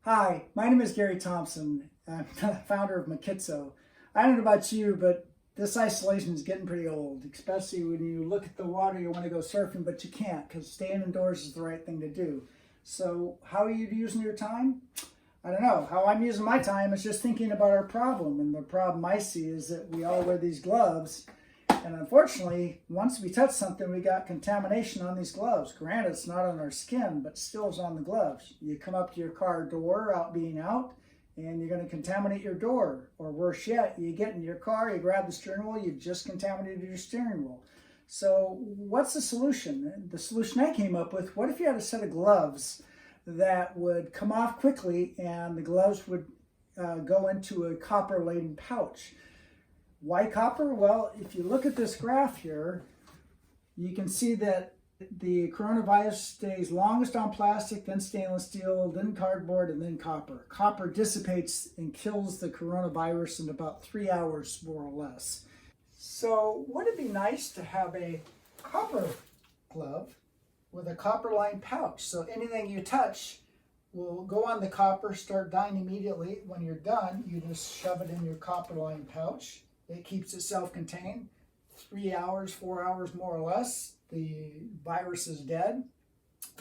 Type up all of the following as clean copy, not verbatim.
Hi, my name is Gary Thompson. I'm the founder of Makitso. I don't know about you, but this isolation is getting pretty old, especially when you look at the water, you want to go surfing, but you can't because staying indoors is the right thing to do. So how are you using your time? I don't know. How I'm using my time is just thinking about our problem. And the problem I see is that we all wear these gloves. And unfortunately, once we touch something, we got contamination on these gloves. Granted, it's not on our skin, but still is on the gloves. You come up to your car door being out, and you're going to contaminate your door. Or worse yet, you get in your car, you grab the steering wheel, you've just contaminated your steering wheel. So what's the solution? The solution I came up with, what if you had a set of gloves that would come off quickly and the gloves would go into a copper-laden pouch? Why copper? Well, if you look at this graph here, you can see that the coronavirus stays longest on plastic, then stainless steel, then cardboard, and then copper. Copper dissipates and kills the coronavirus in about 3 hours, more or less. So would it be nice to have a copper glove with a copper-lined pouch? So anything you touch will go on the copper, start dying immediately. When you're done, you just shove it in your copper-lined pouch. It keeps it self-contained. 3 hours, 4 hours more or less, the virus is dead.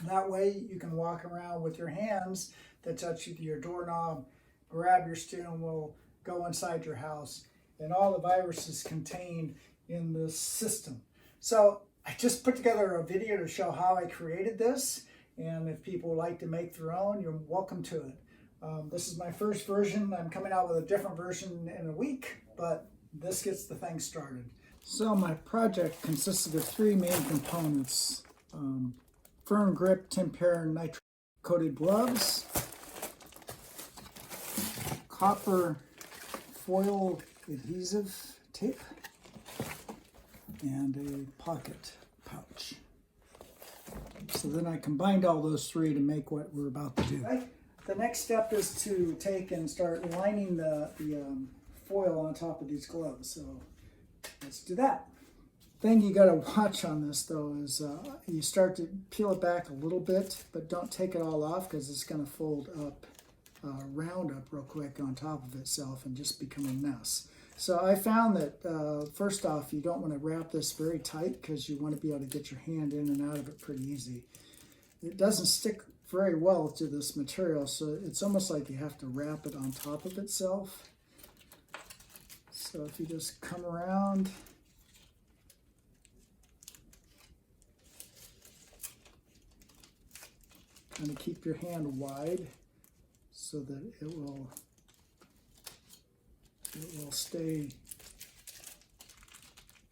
That way you can walk around with your hands that touch your doorknob, grab your steering wheel, go inside your house, and all the virus is contained in this system. So I just put together a video to show how I created this, and if people would like to make their own, you're welcome to it. This is my first version. I'm coming out with a different version in a week, but this gets the thing started. So my project consisted of three main components: firm grip tempera nitrile coated gloves, copper foil adhesive tape, and a pocket pouch. So then I combined all those three to make what we're about to do. The next step is to take and start lining the foil on top of these gloves. So let's do that. Thing you got to watch on this though is you start to peel it back a little bit, but don't take it all off because it's going to fold up, round up real quick on top of itself and just become a mess. So I found that first off, you don't want to wrap this very tight because you want to be able to get your hand in and out of it pretty easy. It doesn't stick very well to this material, so it's almost like you have to wrap it on top of itself. So if you just come around, kind of keep your hand wide so that it will stay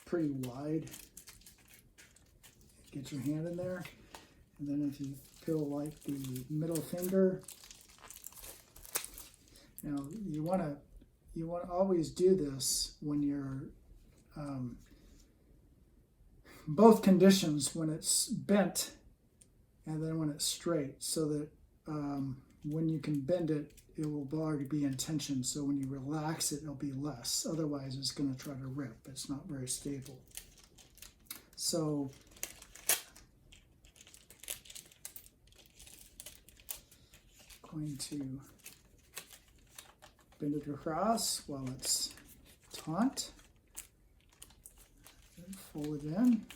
pretty wide. Get your hand in there, and then if you peel like the middle finger, now you want to always do this when you're both conditions, when it's bent and then when it's straight, so that when you can bend it, it will already be in tension. So when you relax it, it'll be less. Otherwise, it's going to try to rip. It's not very stable. So going to bend it across while it's taut, and fold it in,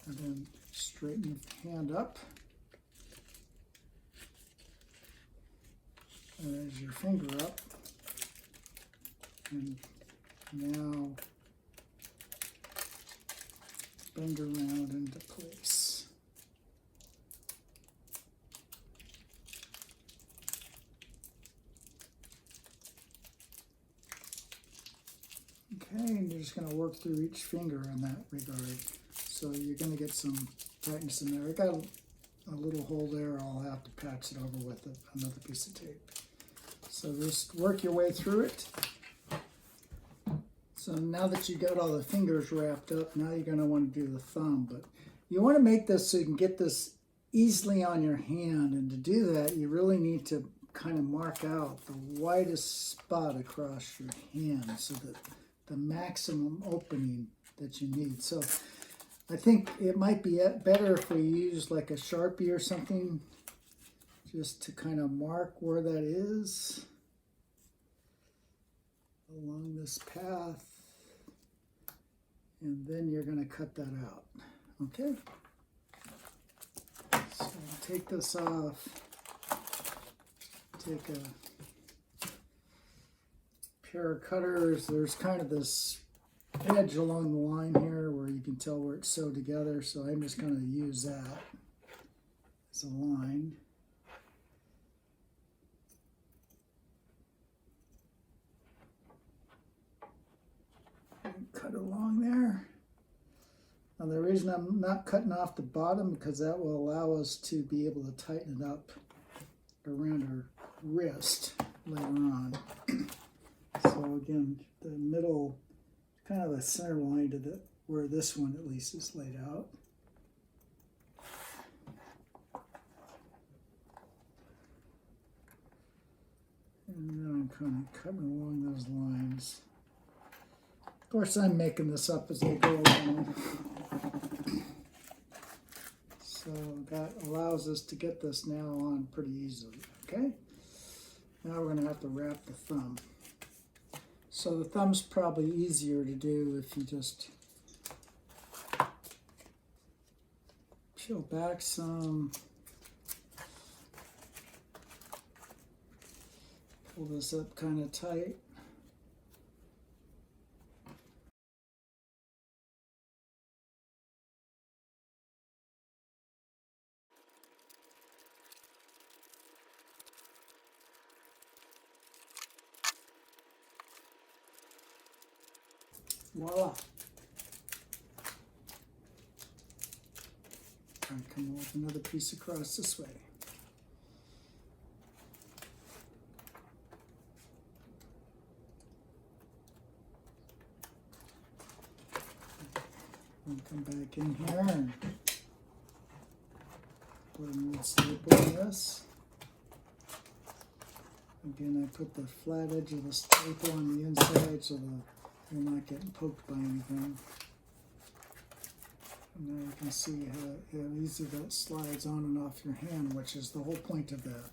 and then straighten the hand up. And there's your finger up, and now bend around into place. Okay, and you're just going to work through each finger in that regard. So you're going to get some tightness in there. I got a little hole there. I'll have to patch it over with another piece of tape. So just work your way through it. So now that you got all the fingers wrapped up, now you're going to want to do the thumb. But you want to make this so you can get this easily on your hand. And to do that, you really need to kind of mark out the widest spot across your hand so that the maximum opening that you need. So I think it might be better if we use like a Sharpie or something just to kind of mark where that is along this path. And then you're going to cut that out. Okay? So take this off. Take a pair of cutters. There's kind of this edge along the line here where you can tell where it's sewed together. So I'm just going to use that as a line. Cut along there. Now the reason I'm not cutting off the bottom because that will allow us to be able to tighten it up around our wrist later on. So again, the middle, kind of the center line to the where this one at least is laid out. And then I'm kind of cutting along those lines. Of course, I'm making this up as I go along. So that allows us to get this now on pretty easily, okay? Now we're going to have to wrap the thumb. So the thumb's probably easier to do if you just peel back some, pull this up kind of tight. Voila. And come with another piece across this way. And come back in here and put a little staple in this. Again, I put the flat edge of the staple on the inside so you're not getting poked by anything. And now you can see how easy that slides on and off your hand, which is the whole point of that.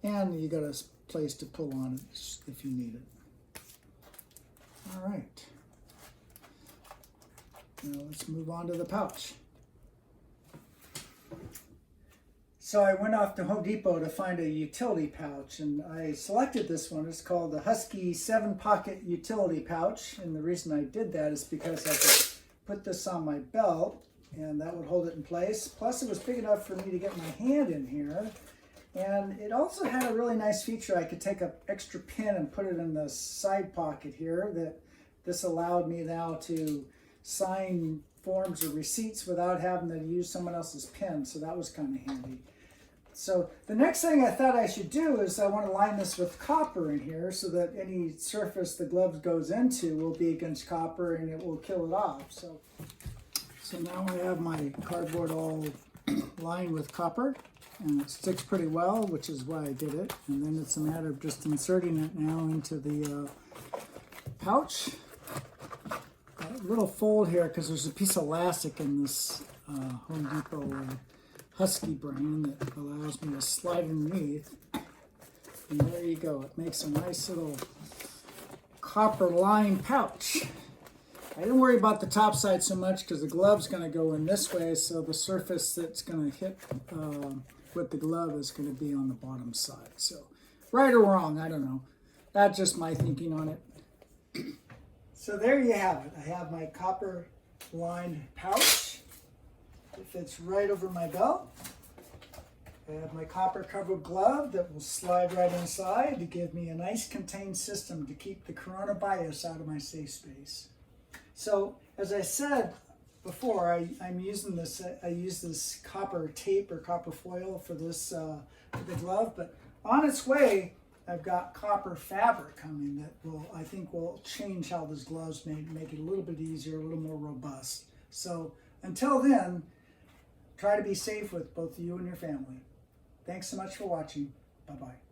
And you got a place to pull on it if you need it. All right. Now let's move on to the pouch. So I went off to Home Depot to find a utility pouch, and I selected this one. It's called the Husky 7-Pocket Utility Pouch, and the reason I did that is because I could put this on my belt, and that would hold it in place. Plus, it was big enough for me to get my hand in here, and it also had a really nice feature. I could take an extra pin and put it in the side pocket here. That this allowed me now to sign forms or receipts without having to use someone else's pen, so that was kind of handy. So the next thing I thought I should do is I want to line this with copper in here so that any surface the glove goes into will be against copper and it will kill it off. So now I have my cardboard all lined with copper, and it sticks pretty well, which is why I did it. And then it's a matter of just inserting it now into the pouch. A little fold here because there's a piece of elastic in this Home Depot Husky brand that allows me to slide underneath. And there you go. It makes a nice little copper lined pouch. I didn't worry about the top side so much because the glove's going to go in this way, so the surface that's going to hit with the glove is going to be on the bottom side. So right or wrong, I don't know. That's just my thinking on it. So there you have it. I have my copper lined pouch. It fits right over my belt. I have my copper covered glove that will slide right inside to give me a nice contained system to keep the coronavirus out of my safe space. So as I said before, I'm using this, I use this copper tape or copper foil for this, for the glove, but on its way, I've got copper fabric coming that will, I think, will change how this glove's made, make it a little bit easier, a little more robust. So until then, try to be safe with both you and your family. Thanks so much for watching. Bye-bye.